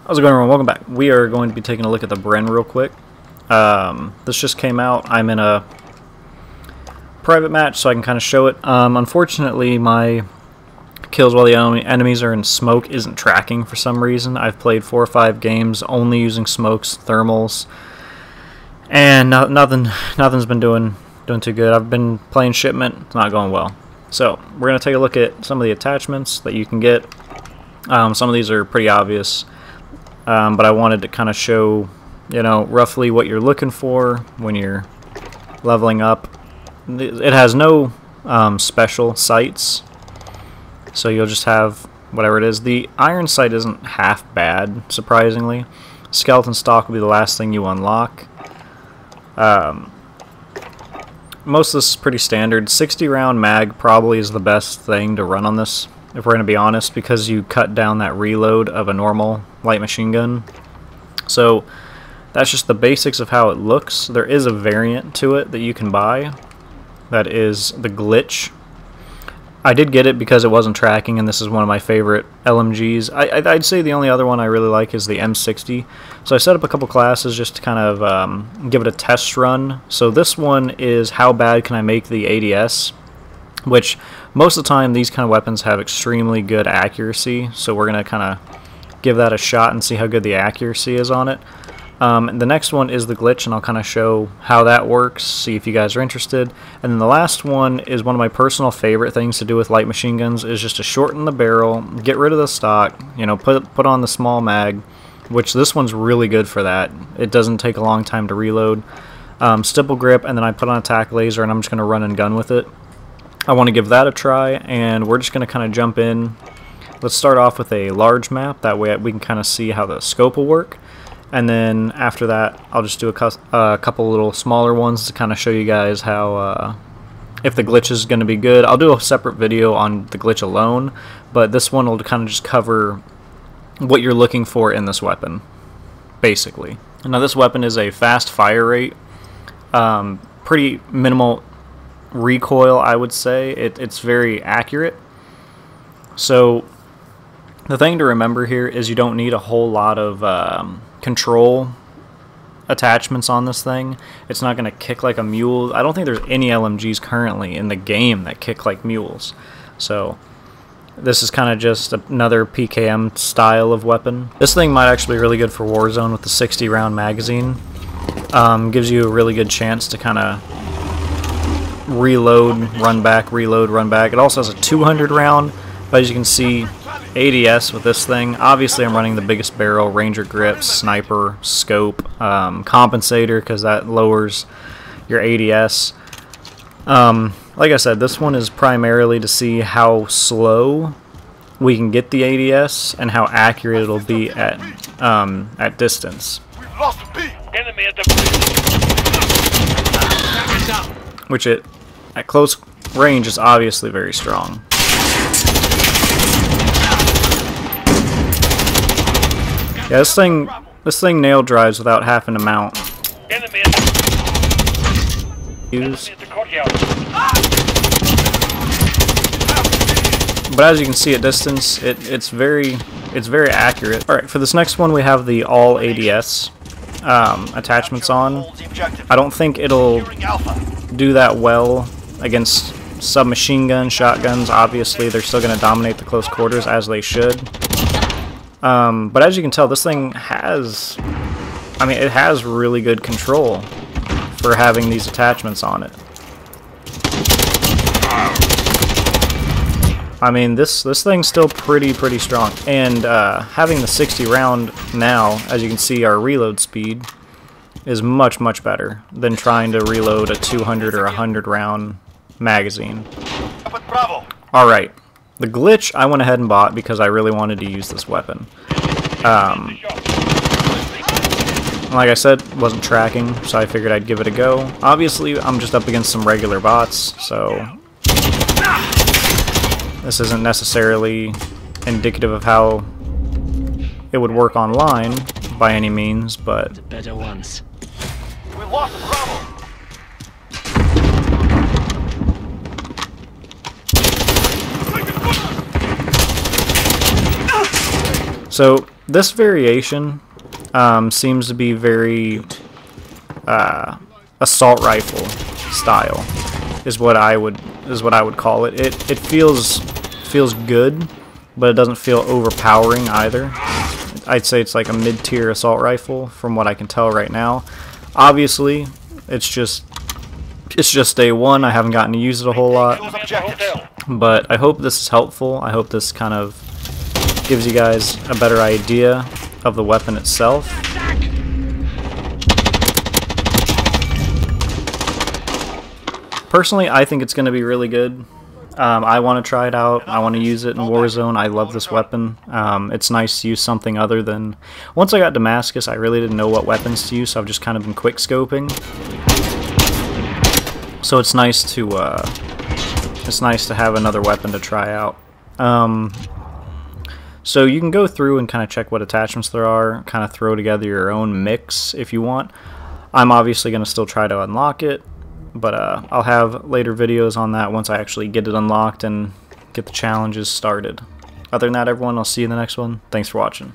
How's it going, everyone? Welcome back. We are going to be taking a look at the Bruen real quick. This just came out. I'm in a private match, so I can kind of show it. Unfortunately, my kills while the enemies are in smoke isn't tracking for some reason. I've played 4 or 5 games only using smokes, thermals, and nothing's been doing too good. I've been playing shipment. It's not going well. So we're going to take a look at some of the attachments that you can get. Some of these are pretty obvious. But I wanted to kind of show, roughly what you're looking for when you're leveling up. It has no special sights, so you'll just have whatever it is. The iron sight isn't half bad, surprisingly. Skeleton stock will be the last thing you unlock. Most of this is pretty standard. 60 round mag probably is the best thing to run on this, if we're going to be honest, because you cut down that reload of a normal light machine gun. So that's just the basics of how it looks. There is a variant to it that you can buy. That is the glitch. I did get it because it wasn't tracking, and this is one of my favorite LMGs. I'd say the only other one I really like is the M60. So I set up a couple classes just to kind of give it a test run. So this one is how bad can I make the ADS, which most of the time these kind of weapons have extremely good accuracy, so we're going to kind of give that a shot and see how good the accuracy is on it. The next one is the glitch, and I'll kind of show how that works, see if you guys are interested. And then the last one is one of my personal favorite things to do with light machine guns, is just to shorten the barrel, get rid of the stock, put on the small mag, which this one's really good for that. It doesn't take a long time to reload. Stipple grip, and then I put on a tack laser, and I'm just going to run and gun with it. I want to give that a try, and we're just going to kind of jump in. Let's start off with a large map, that way we can kind of see how the scope will work. And then after that, I'll just do a couple little smaller ones to kind of show you guys how, if the glitch is going to be good. I'll do a separate video on the glitch alone, but this one will kind of just cover what you're looking for in this weapon, basically. Now this weapon is a fast fire rate, pretty minimal recoil, I would say. It's very accurate. So the thing to remember here is you don't need a whole lot of control attachments on this thing. It's not going to kick like a mule. I don't think there's any LMGs currently in the game that kick like mules. So this is kind of just another PKM style of weapon. This thing might actually be really good for Warzone with the 60 round magazine. Gives you a really good chance to kind of reload, run back, reload, run back. It also has a 200 round, but as you can see, ADS with this thing, obviously I'm running the biggest barrel, Ranger grips, sniper, scope, compensator, because that lowers your ADS. Like I said, this one is primarily to see how slow we can get the ADS and how accurate it'll be at distance. We've lost the beat. Enemy at the which at close range is obviously very strong. Yeah, this thing nail drives without having to mount. enemy Use. at the courtyard. But as you can see at distance, it's very accurate. All right, for this next one we have the all ADS attachments on. I don't think it'll do that well against submachine gun, shotguns. Obviously, they're still going to dominate the close quarters, as they should. But as you can tell, this thing has, it has really good control for having these attachments on it. This thing's still pretty strong. And having the 60 round now, as you can see, our reload speed is much better than trying to reload a 200 or 100 round magazine. Alright, the glitch I went ahead and bought because I really wanted to use this weapon. Like I said, wasn't tracking, so I figured I'd give it a go. Obviously, I'm just up against some regular bots, so this isn't necessarily indicative of how it would work online by any means, but the better ones. We lost the Bravo. So this variation seems to be very assault rifle style, is what I would call it. It feels good, but it doesn't feel overpowering either. I'd say it's like a mid-tier assault rifle from what I can tell right now. Obviously, it's just day one. I haven't gotten to use it a whole lot, but I hope this is helpful. I hope this kind of gives you guys a better idea of the weapon itself. Personally, I think it's going to be really good. I want to try it out. I want to use it in Warzone. I love this weapon. It's nice to use something other than... Once I got Damascus, I really didn't know what weapons to use, so I've just kind of been quick scoping. So it's nice to have another weapon to try out. So you can go through and kind of check what attachments there are, kind of throw together your own mix if you want. I'm obviously going to still try to unlock it, but I'll have later videos on that once I actually get it unlocked and get the challenges started. Other than that, everyone, I'll see you in the next one. Thanks for watching.